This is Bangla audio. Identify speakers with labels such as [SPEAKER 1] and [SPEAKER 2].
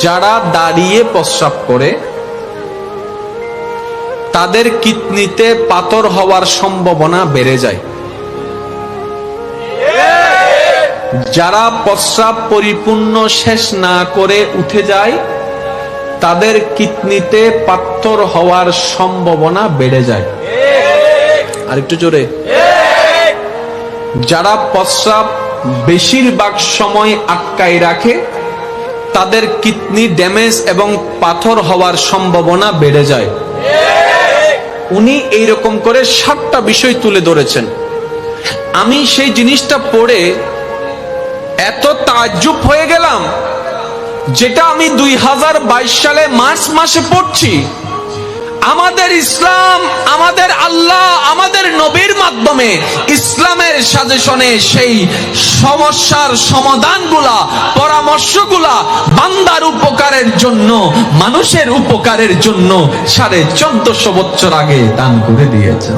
[SPEAKER 1] যারা দাঁড়িয়ে প্রস্রাব করে তাদের কিডনিতে পাথর হওয়ার সম্ভাবনা বেড়ে যায়। যারা প্রস্রাব পরিপূর্ণ শেষ না করে উঠে যায় তাদের কিডনিতে পাথর হওয়ার সম্ভাবনা বেড়ে যায়। আরেকটু জোরে। যারা প্রস্রাব বেশিরভাগ সময় আটকায় রাখে তাদের কিডনি ড্যামেজ এবং পাথর হওয়ার সম্ভাবনা বেড়ে যায়। উনি এইরকম করে 7টা বিষয় তুলে ধরেছেন। আমি সেই জিনিসটা পড়ে এত তাজ্জুব হয়ে গেলাম, যেটা আমি 2022 সালে মার্চ মাসে পড়ছি। আমাদের ইসলাম, আমাদের আল্লাহ, আমাদের নবীর মাধ্যমে ইসলামের সাজেশনে সেই সমস্যার সমাধানগুলা, পরামর্শগুলা বান্দার উপকারের জন্য, মানুষের উপকারের জন্য 1450 বছর আগে দান করে দিয়েছেন।